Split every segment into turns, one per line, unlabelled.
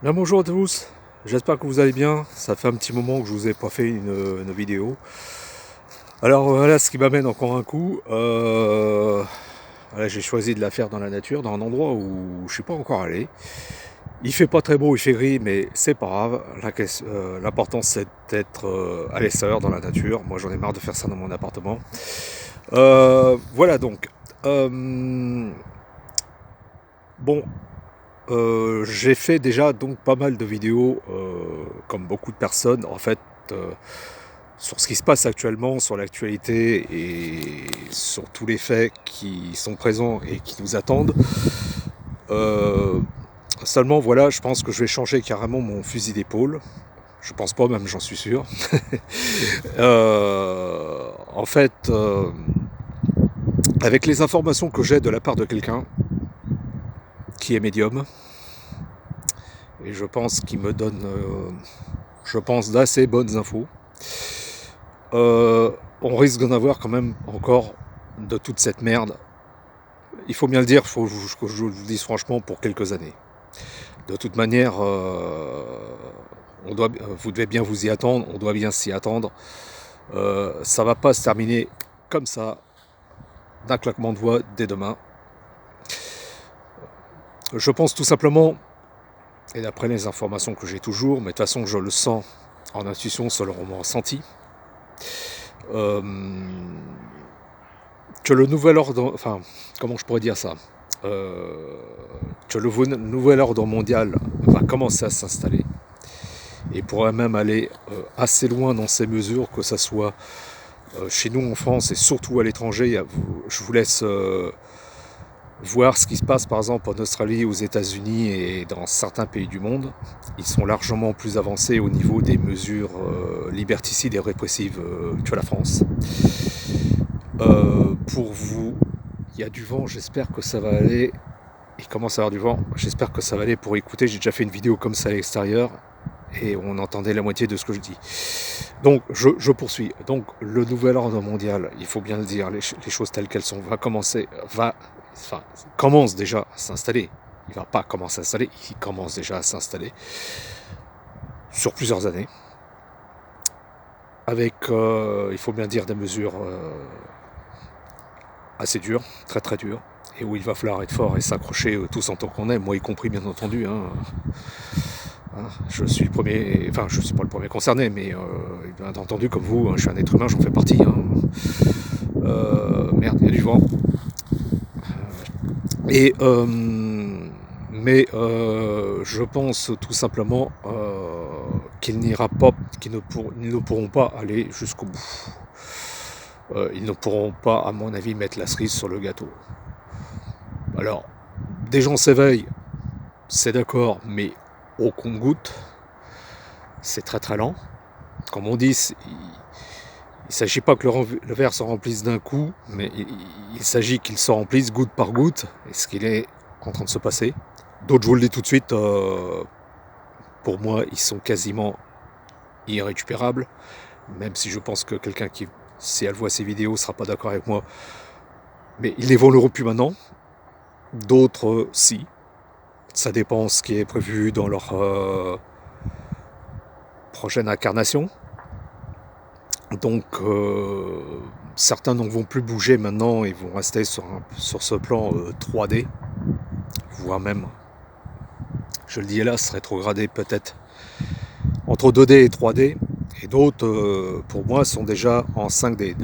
Bien, bonjour à tous, j'espère que vous allez bien. Ça fait un petit moment que je vous ai pas fait une vidéo. Alors voilà ce qui m'amène encore un coup. Voilà, j'ai choisi de la faire dans la nature, dans un endroit où je suis pas encore allé. Il fait pas très beau, il fait gris, mais c'est pas grave. L'important c'est d'être à l'extérieur dans la nature. Moi j'en ai marre de faire ça dans mon appartement. Voilà donc. Euh, bon, j'ai fait déjà donc pas mal de vidéos, comme beaucoup de personnes, en fait, euh, sur ce qui se passe actuellement, sur l'actualité et sur tous les faits qui sont présents et qui nous attendent. Euh, Seulement, voilà, je pense que je vais changer carrément mon fusil d'épaule. Je pense pas, même j'en suis sûr. En fait, avec les informations que j'ai de la part de quelqu'un qui est médium, et je pense qu'il me donne, je pense, d'assez bonnes infos. On risque d'en avoir quand même encore de toute cette merde. Il faut bien le dire, il faut que je vous le dise franchement, pour quelques années. De toute manière, vous devez bien vous y attendre, on doit bien s'y attendre. Ça va pas se terminer comme ça, d'un claquement de doigts dès demain. Je pense tout simplement, et d'après les informations que j'ai toujours, mais de toute façon je le sens en intuition selon mon ressenti, euh, que le nouvel ordre, enfin, comment je pourrais dire ça, euh, que le nouvel ordre mondial va commencer à s'installer et pourrait même aller assez loin dans ses mesures, que ce soit chez nous en France et surtout à l'étranger. Je vous laisse voir ce qui se passe par exemple en Australie, aux États-Unis et dans certains pays du monde. Ils sont largement plus avancés au niveau des mesures liberticides et répressives que la France. Pour vous, il y a du vent, j'espère que ça va aller. Il commence à avoir du vent, j'espère que ça va aller pour écouter. J'ai déjà fait une vidéo comme ça à l'extérieur et on entendait la moitié de ce que je dis. Donc je poursuis. Donc le nouvel ordre mondial, il faut bien le dire, les choses telles qu'elles sont, commence déjà à s'installer. Il va pas commencer à s'installer, il commence déjà à s'installer sur plusieurs années. Avec, il faut bien dire, des mesures assez dures, très très dures, et où il va falloir être fort et s'accrocher tous en tant qu'on est, moi y compris bien entendu. Je suis le premier, enfin je suis pas le premier concerné, mais bien entendu comme vous, je suis un être humain, j'en fais partie. Merde, il y a du vent. Et mais je pense tout simplement qu'ils n'ira pas, qu'ils ne pourront pas aller jusqu'au bout. Ils ne pourront pas, à mon avis, mettre la cerise sur le gâteau. Alors, des gens s'éveillent, c'est d'accord, mais au compte-gouttes, c'est très très lent. Comme on dit, il ne s'agit pas que le verre se remplisse d'un coup, mais il s'agit qu'il se remplisse goutte par goutte, et ce qu'il est en train de se passer. D'autres, je vous le dis tout de suite, pour moi, ils sont quasiment irrécupérables, même si je pense que quelqu'un qui, si elle voit ces vidéos, ne sera pas d'accord avec moi. Mais ils les voleront plus maintenant. D'autres, si. Ça dépend ce qui est prévu dans leur prochaine incarnation. Donc, certains n'en vont plus bouger maintenant et vont rester sur ce plan 3D, voire même, je le dis hélas, rétrogradé peut-être entre 2D et 3D. Et d'autres, pour moi, sont déjà en 5D.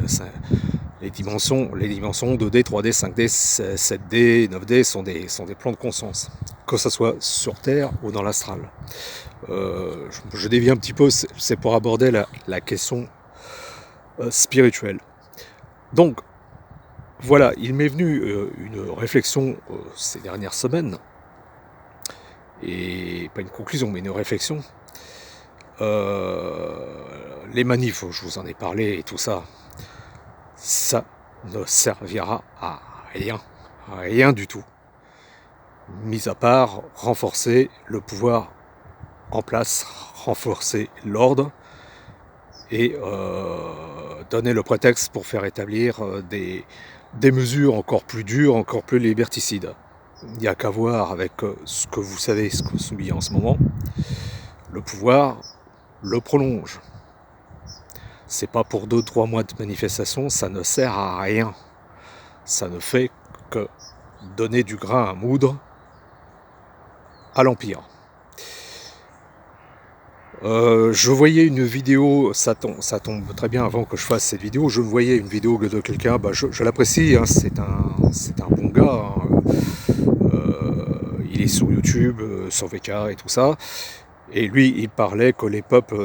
Les dimensions 2D, 3D, 5D, 7D, 9D sont des plans de conscience, que ce soit sur Terre ou dans l'astral. Je dévie un petit peu, c'est pour aborder la question spirituelle. Donc, voilà, il m'est venu une réflexion ces dernières semaines, et pas une conclusion, mais une réflexion. Les manifs, je vous en ai parlé et tout ça, ça ne servira à rien du tout, mis à part renforcer le pouvoir en place, renforcer l'ordre et donner le prétexte pour faire établir des mesures encore plus dures, encore plus liberticides. il n'y a qu'à voir avec ce que vous savez, ce qu'on subit en ce moment. Le pouvoir le prolonge. C'est pas pour 2-3 mois de manifestation, ça ne sert à rien. Ça ne fait que donner du grain à moudre à l'Empire. Je voyais une vidéo, ça tombe très bien avant que je fasse cette vidéo, je voyais une vidéo de quelqu'un, je l'apprécie, hein, c'est un bon gars, hein, il est sur YouTube, sur VK et tout ça, et lui il parlait que les peuples,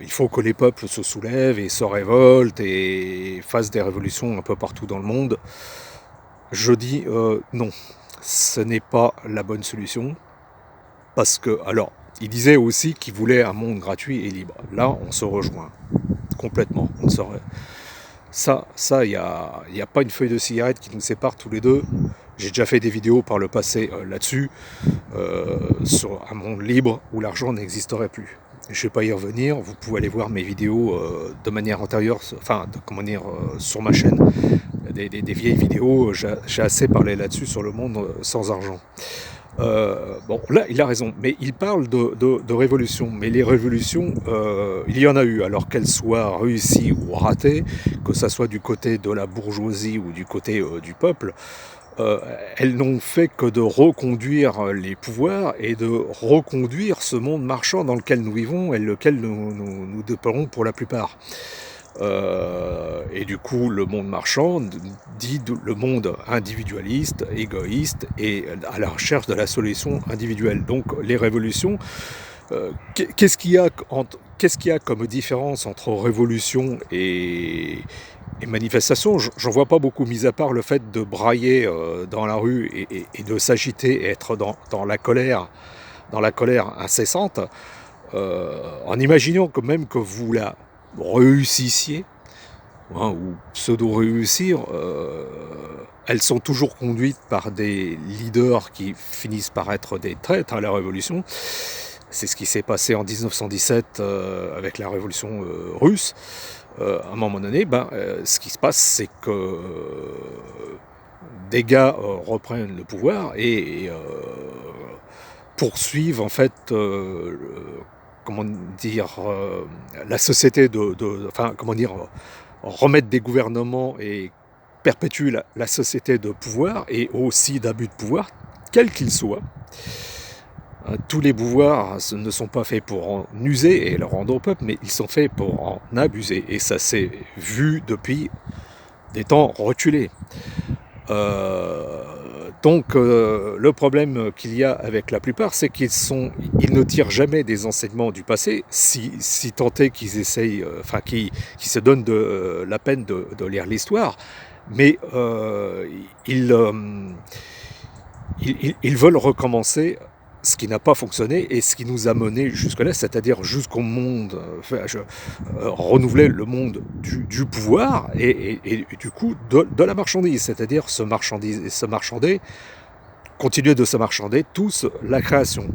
il faut que les peuples se soulèvent et se révoltent et fassent des révolutions un peu partout dans le monde. Je dis non, ce n'est pas la bonne solution, parce que, alors, il disait aussi qu'il voulait un monde gratuit et libre. Là, on se rejoint complètement. Il n'y a pas une feuille de cigarette qui nous sépare tous les deux. J'ai déjà fait des vidéos par le passé là-dessus, sur un monde libre où l'argent n'existerait plus. Je ne vais pas y revenir, vous pouvez aller voir mes vidéos de manière antérieure, sur ma chaîne, des vieilles vidéos, j'ai assez parlé là-dessus sur le monde sans argent. Bon, là, il a raison, mais il parle de révolution. Mais les révolutions, il y en a eu, alors qu'elles soient réussies ou ratées, que ça soit du côté de la bourgeoisie ou du côté du peuple, elles n'ont fait que de reconduire les pouvoirs et de reconduire ce monde marchand dans lequel nous vivons et lequel nous déplorons pour la plupart. Et du coup, le monde marchand dit le monde individualiste, égoïste et à la recherche de la solution individuelle. Donc, les révolutions, qu'est-ce qu'il y a comme différence entre révolution et manifestation? J'en vois pas beaucoup, mis à part le fait de brailler dans la rue et de s'agiter et être dans la colère incessante, en imaginant que même que vous la réussissiez, hein, ou pseudo-réussir, elles sont toujours conduites par des leaders qui finissent par être des traîtres à la Révolution. C'est ce qui s'est passé en 1917 avec la Révolution russe. À un moment donné, ce qui se passe, c'est que des gars reprennent le pouvoir et poursuivent en fait comment dire, la société remettre des gouvernements et perpétuer la société de pouvoir et aussi d'abus de pouvoir, quel qu'il soit. Tous les pouvoirs ne sont pas faits pour en user et le rendre au peuple, mais ils sont faits pour en abuser. Et ça s'est vu depuis des temps reculés. Donc le problème qu'il y a avec la plupart, c'est qu'ils ne tirent jamais des enseignements du passé, si tant est qu'ils essayent, qu'ils se donnent la peine de lire l'histoire, mais ils veulent recommencer ce qui n'a pas fonctionné et ce qui nous a mené jusque-là, c'est-à-dire jusqu'au monde, renouveler le monde du pouvoir et du coup de la marchandise, c'est-à-dire se marchander, continuer de se marchander, tous la création.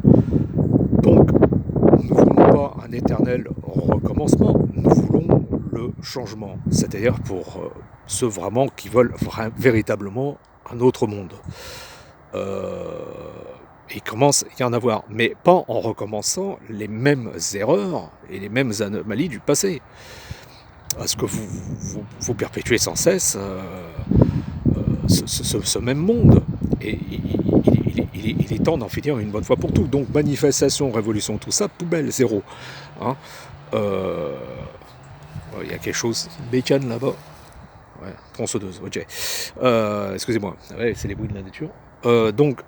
Donc, nous ne voulons pas un éternel recommencement, nous voulons le changement, c'est-à-dire pour ceux vraiment qui veulent véritablement un autre monde. Il commence à y en avoir, mais pas en recommençant les mêmes erreurs et les mêmes anomalies du passé. Parce que vous perpétuez sans cesse ce même monde. Et il est temps d'en finir une bonne fois pour tout. Donc manifestation, révolution, tout ça, poubelle, zéro. Hein, il y a quelque chose, bécane là-bas. Ouais, tronçonneuse, ok. Excusez-moi, ouais, c'est les bruits de la nature. Donc,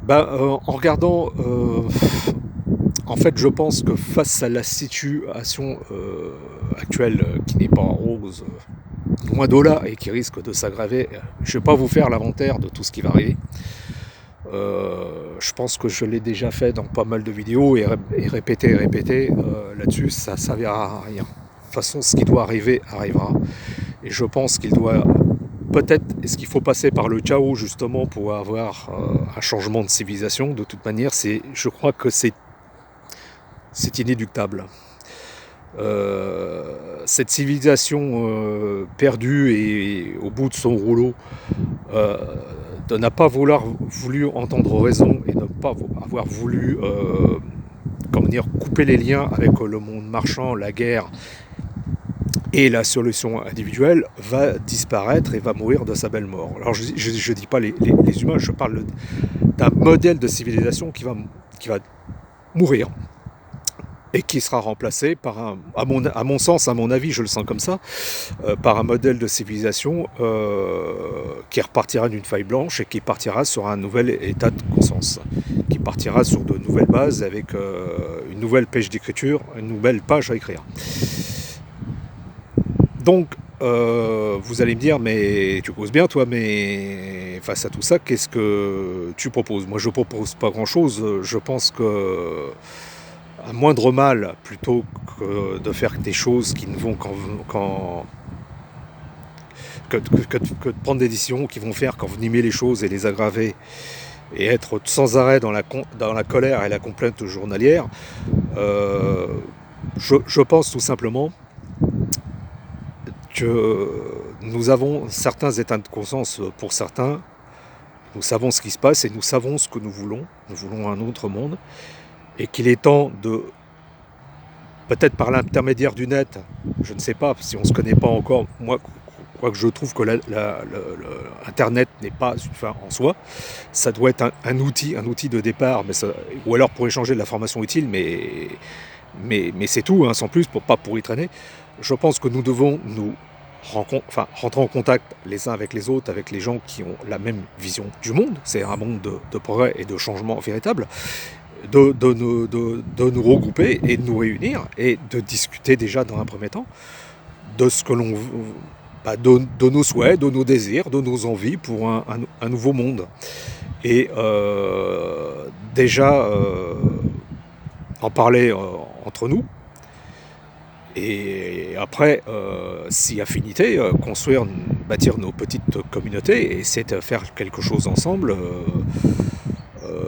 en regardant, en fait, je pense que face à la situation actuelle qui n'est pas rose, loin de là, et qui risque de s'aggraver, je ne vais pas vous faire l'inventaire de tout ce qui va arriver. Je pense que je l'ai déjà fait dans pas mal de vidéos et répéter là-dessus, ça ne servira à rien. De toute façon, ce qui doit arriver arrivera. Et je pense qu'il doit... Peut-être est-ce qu'il faut passer par le chaos justement pour avoir un changement de civilisation. De toute manière, je crois que c'est inéluctable. Cette civilisation perdue et au bout de son rouleau de n'a pas voulu entendre raison et ne pas avoir voulu comment dire, couper les liens avec le monde marchand, la guerre et la solution individuelle, va disparaître et va mourir de sa belle mort. Alors je ne dis pas les humains, je parle d'un modèle de civilisation qui va mourir et qui sera remplacé par à mon sens, à mon avis, je le sens comme ça, par un modèle de civilisation qui repartira d'une feuille blanche et qui partira sur un nouvel état de conscience, qui partira sur de nouvelles bases avec une nouvelle page d'écriture, une nouvelle page à écrire. Donc, vous allez me dire, mais tu causes bien toi, mais face à tout ça, qu'est-ce que tu proposes? Moi, je propose pas grand-chose. Je pense que un moindre mal, plutôt que de faire des choses qui ne vont que de prendre des décisions qui vont faire qu'envenimer les choses et les aggraver et être sans arrêt dans la colère et la complainte journalière, je pense tout simplement que nous avons certains états de conscience pour certains, nous savons ce qui se passe et nous savons ce que nous voulons un autre monde, et qu'il est temps de, peut-être par l'intermédiaire du net, je ne sais pas, si on ne se connaît pas encore, moi, quoique je trouve que Internet n'est pas une fin en soi, ça doit être un outil de départ, ou alors pour échanger de l'information utile, mais c'est tout, hein, sans plus, pas pour y traîner. Je pense que nous devons nous rentrer en contact les uns avec les autres, avec les gens qui ont la même vision du monde, c'est un monde de progrès et de changement véritable, de nous regrouper et de nous réunir et de discuter déjà dans un premier temps de ce que l'on de nos souhaits, de nos désirs, de nos envies pour un nouveau monde. Et déjà en parler entre nous, et après, si affinité, construire, bâtir nos petites communautés et essayer de faire quelque chose ensemble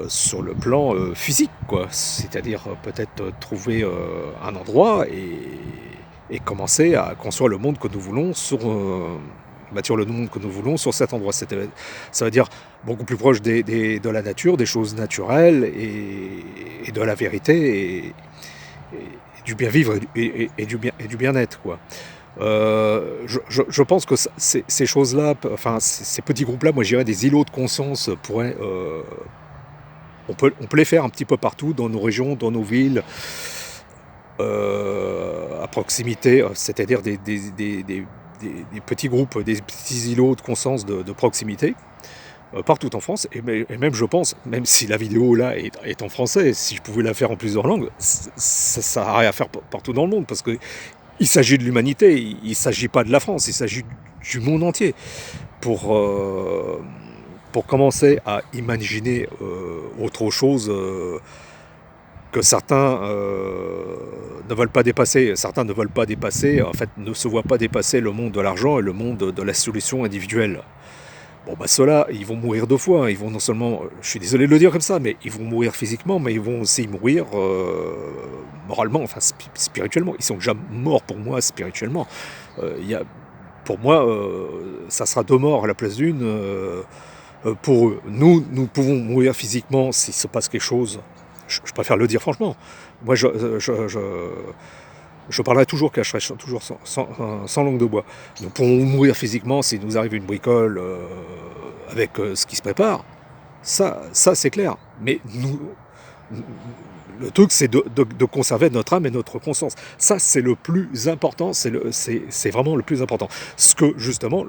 sur le plan physique, quoi. C'est-à-dire peut-être trouver un endroit et commencer à construire le monde que nous voulons bâtir le monde que nous voulons sur cet endroit. Ça veut dire beaucoup plus proche de la nature, des choses naturelles et de la vérité et du bien vivre et du bien-être, quoi. Je pense que ces choses-là, enfin ces petits groupes-là, moi je dirais des îlots de conscience pourraient, on peut les faire un petit peu partout dans nos régions, dans nos villes, à proximité, c'est-à-dire des petits groupes, des petits îlots de conscience de proximité. Partout en France, et même je pense, même si la vidéo là est en français, si je pouvais la faire en plusieurs langues, ça n'aurait à faire partout dans le monde, parce qu'il s'agit de l'humanité, il ne s'agit pas de la France, il s'agit du monde entier, pour commencer à imaginer autre chose que certains ne veulent pas dépasser. Certains ne veulent pas dépasser, en fait ne se voient pas dépasser le monde de l'argent et le monde de la solution individuelle. Bon bah ceux-là, ils vont mourir deux fois, hein. Ils vont non seulement, je suis désolé de le dire comme ça, mais ils vont mourir physiquement, mais ils vont aussi mourir moralement, enfin spirituellement. Ils sont déjà morts pour moi spirituellement. Pour moi, ça sera deux morts à la place d'une pour eux. Nous pouvons mourir physiquement s'il se passe quelque chose. Je préfère le dire franchement. Moi, je parlerai toujours que je serai toujours sans langue de bois. Nous pourrons mourir physiquement s'il nous arrive une bricole avec ce qui se prépare. Ça c'est clair. Mais le truc, c'est de conserver notre âme et notre conscience. Ça, c'est le plus important. C'est vraiment le plus important. Ce que, justement,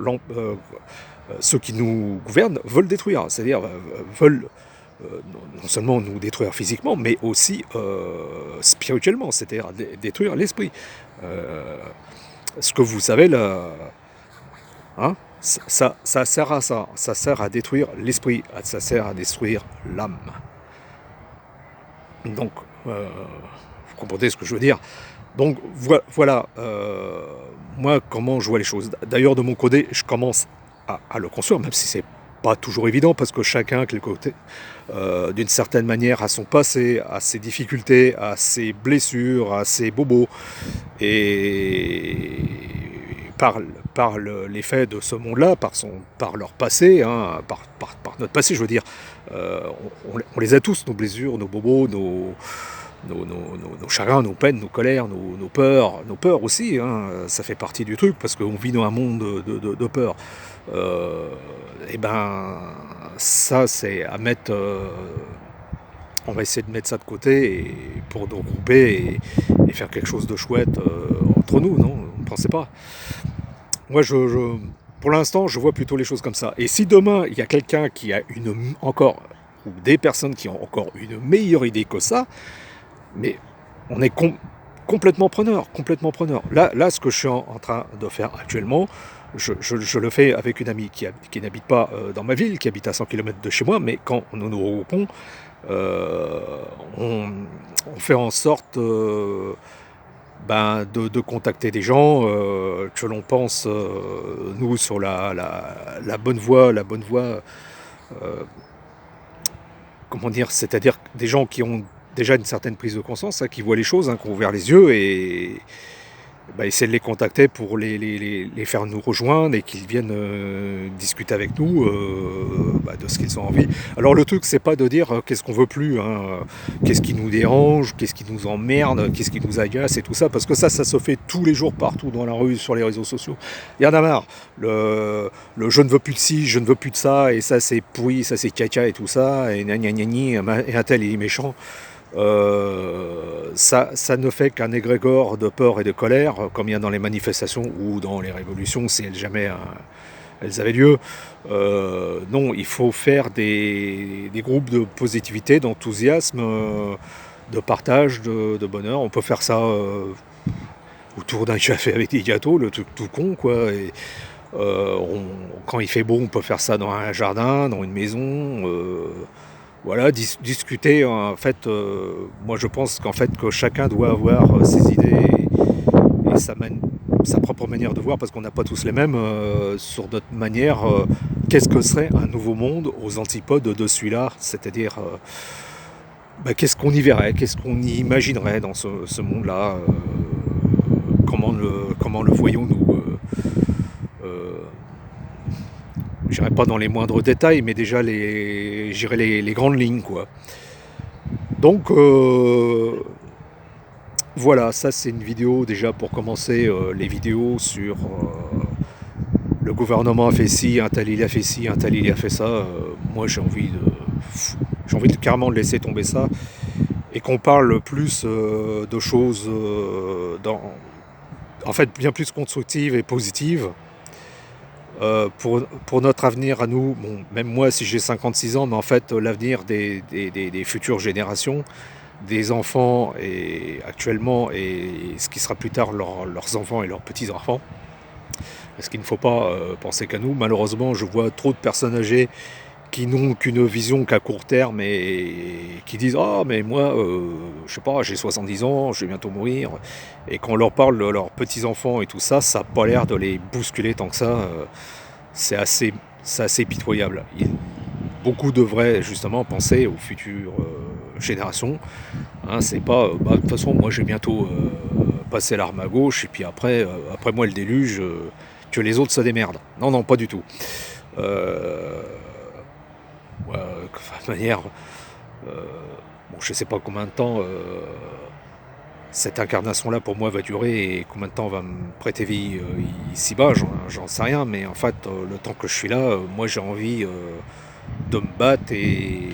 ceux qui nous gouvernent veulent détruire. C'est-à-dire veulent non seulement nous détruire physiquement, mais aussi spirituellement, c'est-à-dire détruire l'esprit. Ce que vous savez, là, hein, ça sert à ça. Ça sert à détruire l'esprit, ça sert à détruire l'âme. Donc, vous comprenez ce que je veux dire. Donc, voilà, moi, comment je vois les choses. D'ailleurs, de mon côté, je commence à le construire, même si c'est pas toujours évident, parce que chacun, quelque côté, d'une certaine manière, a son passé, a ses difficultés, a ses blessures, a ses bobos, et par par l'effet de ce monde-là, par leur passé, hein, par notre passé, je veux dire. On les a tous, nos blessures, nos bobos, nos chagrins, nos peines, nos colères, nos peurs aussi, hein, ça fait partie du truc, parce qu'on vit dans un monde de peur. Et ben, ça, c'est à mettre. On va essayer de mettre ça de côté pour nous regrouper et faire quelque chose de chouette entre nous, non? Vous ne pensez pas? Moi, pour l'instant, je vois plutôt les choses comme ça. Et si demain, il y a quelqu'un qui a encore, ou des personnes qui ont encore une meilleure idée que ça, mais on est complètement preneur, complètement preneur. Là, ce que je suis en train de faire actuellement, je le fais avec une amie qui n'habite pas dans ma ville, qui habite à 100 km de chez moi, mais quand nous nous regroupons, euh, on, on fait en sorte de contacter des gens que l'on pense, nous, sur la bonne voie, euh, comment dire, c'est-à-dire des gens qui ont déjà une certaine prise de conscience, hein, qui voient les choses, hein, qui ont ouvert les yeux et essayer de les contacter pour les faire nous rejoindre et qu'ils viennent discuter avec nous de ce qu'ils ont envie. Alors le truc, c'est pas de dire qu'est-ce qu'on veut plus, hein, qu'est-ce qui nous dérange, qu'est-ce qui nous emmerde, qu'est-ce qui nous agace et tout ça, parce que ça se fait tous les jours partout dans la rue, sur les réseaux sociaux. Il y en a marre. Le je ne veux plus de ci, je ne veux plus de ça, et ça c'est pourri, ça c'est caca et tout ça, et gna gna gna gna, et un tel il est méchant. Ça ne fait qu'un égrégore de peur et de colère, comme il y a dans les manifestations ou dans les révolutions, si elles avaient lieu. Non, il faut faire des groupes de positivité, d'enthousiasme, de partage, de bonheur. On peut faire ça autour d'un café avec des gâteaux, le truc tout con, quoi. Et, quand il fait beau, on peut faire ça dans un jardin, dans une maison. Voilà, discuter, en fait, moi je pense qu'en fait que chacun doit avoir ses idées et sa propre manière de voir, parce qu'on n'a pas tous les mêmes, sur notre manière, qu'est-ce que serait un nouveau monde aux antipodes de celui-là, c'est-à-dire qu'est-ce qu'on y verrait, qu'est-ce qu'on y imaginerait dans ce monde-là, comment le voyons-nous, j'irai pas dans les moindres détails, mais déjà j'irai les grandes lignes, quoi. Donc voilà, ça c'est une vidéo déjà pour commencer, les vidéos sur le gouvernement a fait ci, un tel il a fait ci, un tel il a fait ça. Moi j'ai envie de carrément de laisser tomber ça et qu'on parle plus de choses en fait bien plus constructives et positives. Pour notre avenir à nous, bon, même moi si j'ai 56 ans, mais en fait l'avenir des futures générations, des enfants et actuellement et ce qui sera plus tard leurs enfants et leurs petits-enfants. Parce qu'il ne faut pas penser qu'à nous. Malheureusement, je vois trop de personnes âgées qui n'ont qu'une vision qu'à court terme et qui disent ah mais moi je sais pas, j'ai 70 ans, je vais bientôt mourir, et quand on leur parle de leurs petits enfants et tout ça, ça n'a pas l'air de les bousculer tant que ça. C'est assez pitoyable. Beaucoup devraient justement penser aux futures générations, hein. C'est pas de toute façon moi j'ai bientôt passé l'arme à gauche et puis après moi le déluge, que les autres se démerdent. Non, pas du tout. De manière, bon, je sais pas combien de temps cette incarnation-là pour moi va durer et combien de temps on va me prêter vie ici-bas, j'en sais rien, mais en fait, le temps que je suis là, moi j'ai envie de me battre et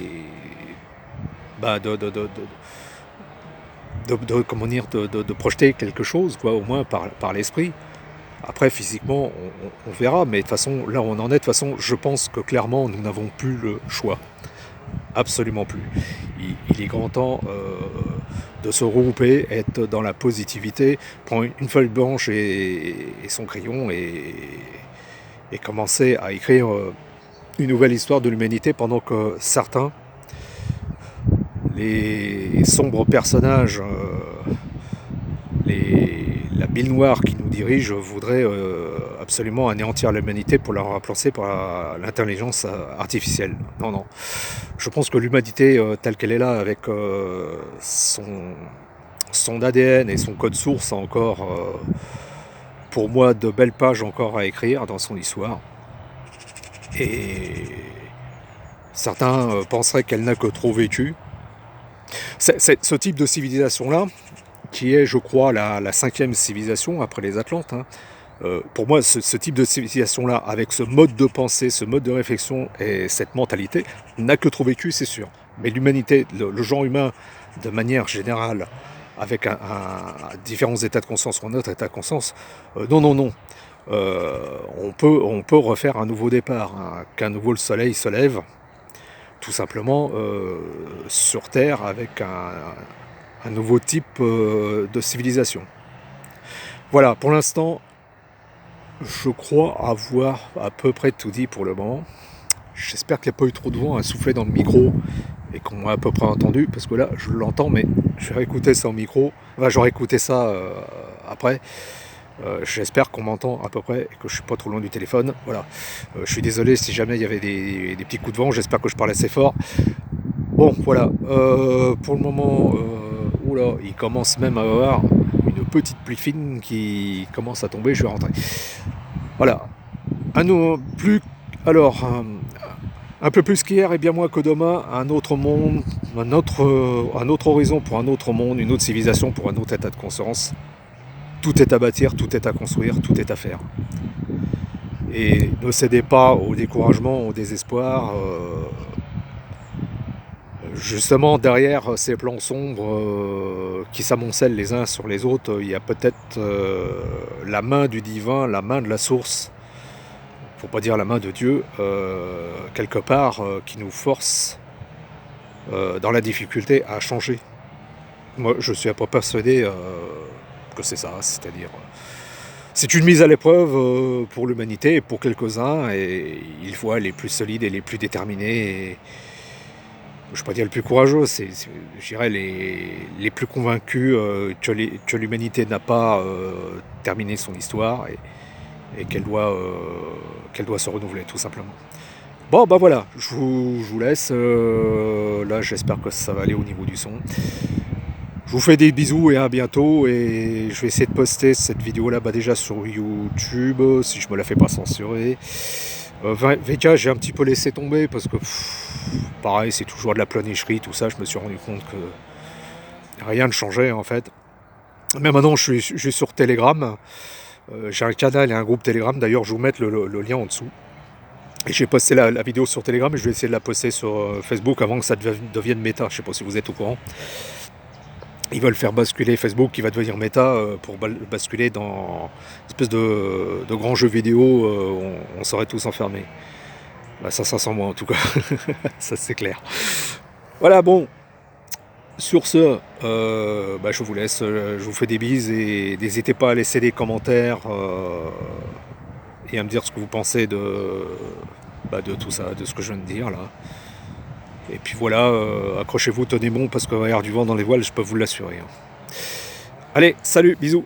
comment dire, de projeter quelque chose, quoi, au moins par l'esprit. Après, physiquement, on verra, mais de toute façon, là on en est, de toute façon, je pense que clairement, nous n'avons plus le choix. Absolument plus. Il est grand temps de se regrouper, être dans la positivité, prendre une feuille blanche et son crayon et commencer à écrire une nouvelle histoire de l'humanité pendant que certains, les sombres personnages, la bille noire qui nous dirige voudrait absolument anéantir l'humanité pour la remplacer par l'intelligence artificielle. Non. Je pense que l'humanité telle qu'elle est là, avec son ADN et son code source, a encore pour moi de belles pages encore à écrire dans son histoire. Et certains penseraient qu'elle n'a que trop vécu. C'est ce type de civilisation-là, qui est, je crois, la cinquième civilisation après les Atlantes. Hein. Pour moi, ce type de civilisation-là, avec ce mode de pensée, ce mode de réflexion et cette mentalité, n'a que trop vécu, c'est sûr. Mais l'humanité, le genre humain, de manière générale, avec différents états de conscience ou un autre état de conscience, non. On peut refaire un nouveau départ, hein, qu'un nouveau le soleil se lève, tout simplement sur Terre, avec un nouveau type de civilisation. Voilà, pour l'instant, je crois avoir à peu près tout dit pour le moment. J'espère qu'il n'y a pas eu trop de vent à souffler dans le micro et qu'on m'a à peu près entendu, parce que là, je l'entends, mais je vais réécouter ça au micro. Enfin, j'aurai écouté ça après. J'espère qu'on m'entend à peu près et que je suis pas trop loin du téléphone. Voilà. Je suis désolé si jamais il y avait des petits coups de vent. J'espère que je parle assez fort. Bon, voilà. Pour le moment, oula, il commence même à avoir une petite pluie fine qui commence à tomber. Je vais rentrer. Voilà. Alors, un peu plus qu'hier et bien moins que demain, un autre monde, un autre horizon pour un autre monde, une autre civilisation pour un autre état de conscience. Tout est à bâtir, tout est à construire, tout est à faire. Et ne cédez pas au découragement, au désespoir. Justement, derrière ces plans sombres qui s'amoncellent les uns sur les autres, il y a peut-être la main du divin, la main de la source, faut pas dire la main de Dieu, quelque part, qui nous force dans la difficulté à changer. Moi, je suis à peu persuadé que c'est ça, c'est-à-dire c'est une mise à l'épreuve pour l'humanité et pour quelques-uns, et il faut les plus solides et les plus déterminés, et, je ne vais pas dire les plus courageux, je dirais les plus convaincus que l'humanité n'a pas terminé son histoire et qu'elle doit se renouveler, tout simplement. Bon, bah voilà, je vous laisse. Là, j'espère que ça va aller au niveau du son. Je vous fais des bisous et à bientôt, et je vais essayer de poster cette vidéo là déjà sur YouTube, si je me la fais pas censurer. VK, j'ai un petit peu laissé tomber parce que pareil, c'est toujours de la planicherie, tout ça. Je me suis rendu compte que rien ne changeait en fait. Mais maintenant je suis sur Telegram, j'ai un canal et un groupe Telegram, d'ailleurs je vais vous mettre le lien en dessous. Et j'ai posté la vidéo sur Telegram et je vais essayer de la poster sur Facebook avant que ça devienne méta. Je sais pas si vous êtes au courant. Ils veulent faire basculer Facebook, qui va devenir méta, pour basculer dans une espèce de grand jeu vidéo où on serait tous enfermés. Bah, ça sent moi en tout cas, ça c'est clair. Voilà, bon, sur ce, je vous laisse, je vous fais des bises et n'hésitez pas à laisser des commentaires et à me dire ce que vous pensez de tout ça, de ce que je viens de dire là. Et puis voilà, accrochez-vous, tenez bon, parce qu'il va y avoir du vent dans les voiles, je peux vous l'assurer. Allez, salut, bisous.